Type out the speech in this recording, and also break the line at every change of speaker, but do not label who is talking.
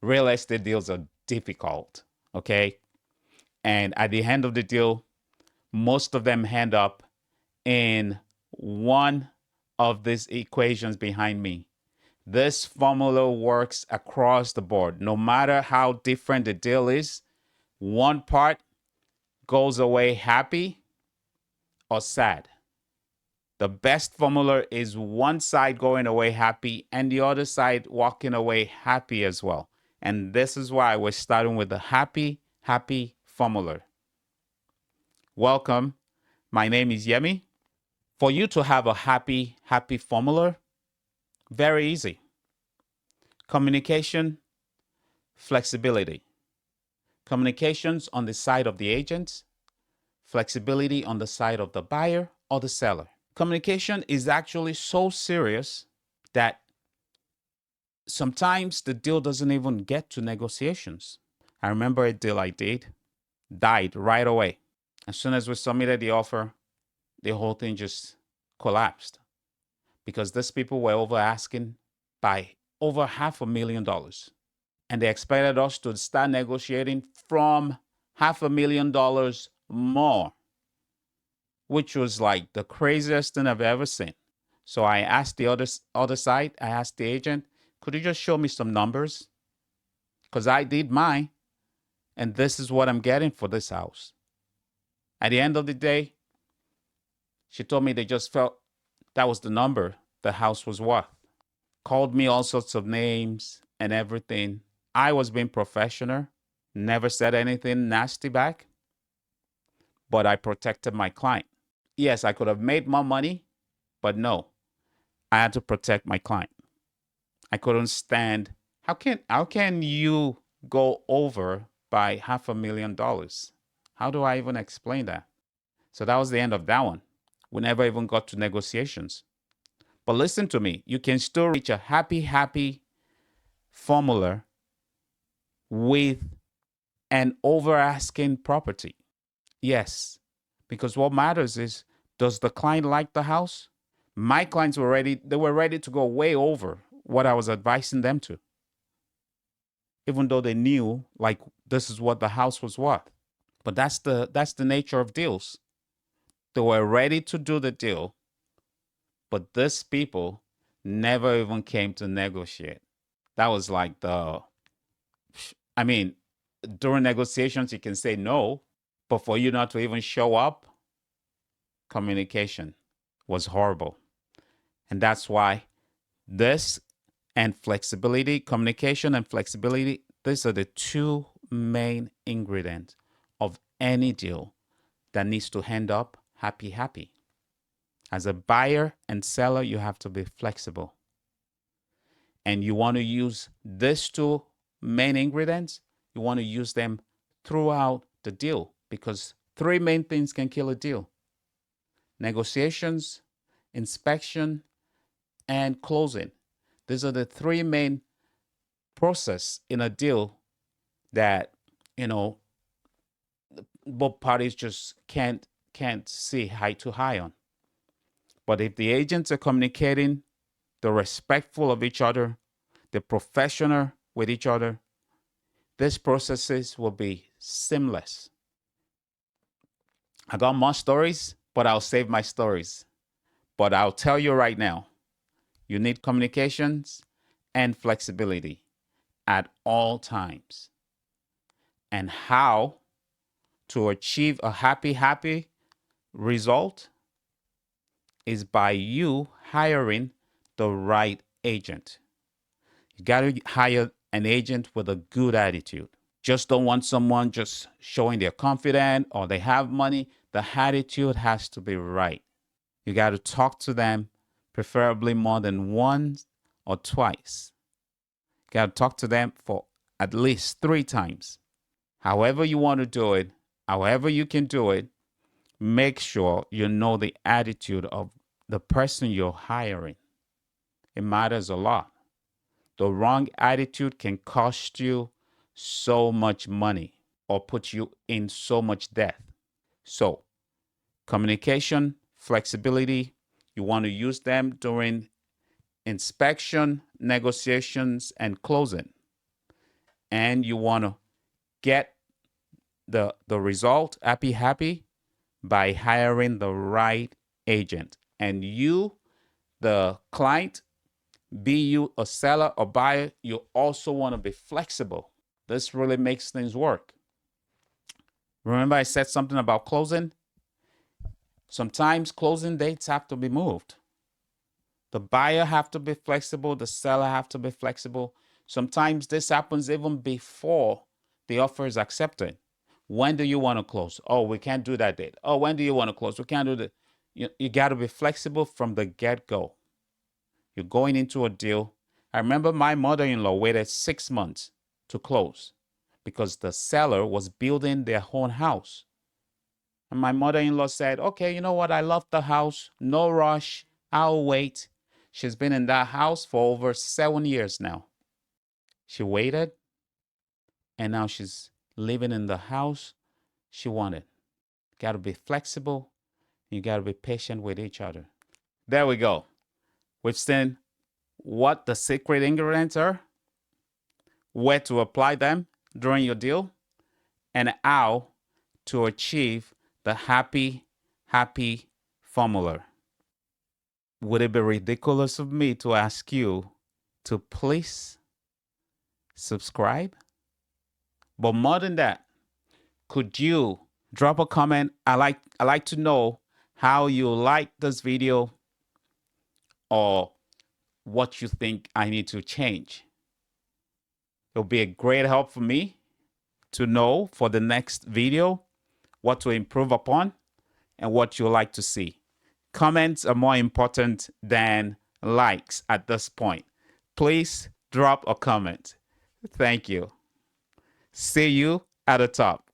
Real estate deals are difficult, okay? And at the end of the deal, most of them end up in one of these equations behind me. This formula works across the board. No matter how different the deal is, one part goes away happy or sad. The best formula is one side going away happy and the other side walking away happy as well. And this is why we're starting with the happy formula. Welcome. My name is Yemi. For you to have a happy formula, very easy. Communication, flexibility. Communications on the side of the agent, flexibility on the side of the buyer or the seller. Communication is actually so serious that sometimes the deal doesn't even get to negotiations. I remember a deal I did, died right away. As soon as we submitted the offer, the whole thing just collapsed because these people were over asking by over $500,000. And they expected us to start negotiating from $500,000 more, which was like the craziest thing I've ever seen. So I asked the other side, I asked the agent, could you just show me some numbers? Because I did mine, and this is what I'm getting for this house. At the end of the day, she told me they just felt that was the number the house was worth. Called me all sorts of names and everything. I was being professional, never said anything nasty back, but I protected my client. Yes, I could have made more money, but no, I had to protect my client. I couldn't stand. How can you go over by $500,000? How do I even explain that? So that was the end of that one. We never even got to negotiations. But listen to me, you can still reach a happy formula with an over asking property. Yes, because what matters is, does the client like the house? My clients were ready to go way over what I was advising them to, even though they knew like this is what the house was worth. But that's the nature of deals. They were ready to do the deal, but these people never even came to negotiate. That was like I mean, during negotiations, you can say no, but for you not to even show up, communication was horrible. And that's why this and flexibility, communication and flexibility, these are the two main ingredients of any deal that needs to end up happy. As a buyer and seller, you have to be flexible. And you want to use these two main ingredients, you want to use them throughout the deal because three main things can kill a deal: negotiations, inspection, and closing. These are the three main process in a deal that, you know, both parties just can't see eye to eye on. But if the agents are communicating, they're respectful of each other, they're professional with each other, these processes will be seamless. I got more stories, but I'll save my stories. But I'll tell you right now, you need communications and flexibility at all times. And how to achieve a happy result is by you hiring the right agent. You got to hire an agent with a good attitude. Just don't want someone just showing they're confident or they have money. The attitude has to be right. You got to talk to them, preferably more than once or twice. You got to talk to them for at least 3 times. However you want to do it, however you can do it, make sure you know the attitude of the person you're hiring. It matters a lot. The wrong attitude can cost you so much money or put you in so much debt. So, communication, flexibility, you want to use them during inspection, negotiations, and closing. and you want to get the result happy by hiring the right agent. And you, the client, be you a seller or buyer, you also want to be flexible. This really makes things work. Remember I said something about closing? Sometimes closing dates have to be moved. The buyer have to be flexible, the seller have to be flexible. Sometimes this happens even before the offer is accepted. When do you want to close? Oh, we can't do that date. Oh, when do you want to close? We can't do that. You got to be flexible from the get-go. You're going into a deal. I remember my mother-in-law waited 6 months to close because the seller was building their own house. And my mother-in-law said, okay, you know what? I love the house. No rush. I'll wait. She's been in that house for over 7 years now. She waited, and now she's living in the house she wanted. Got to be flexible. You got to be patient with each other. There we go. We've seen what the secret ingredients are, where to apply them during your deal, and how to achieve the happy formula. Would it be ridiculous of me to ask you to please subscribe? But more than that, could you drop a comment? I like to know how you like this video or what you think I need to change. It'll be a great help for me to know for the next video what to improve upon and what you like to see. Comments are more important than likes at this point. Please drop a comment. Thank you. See you at the top.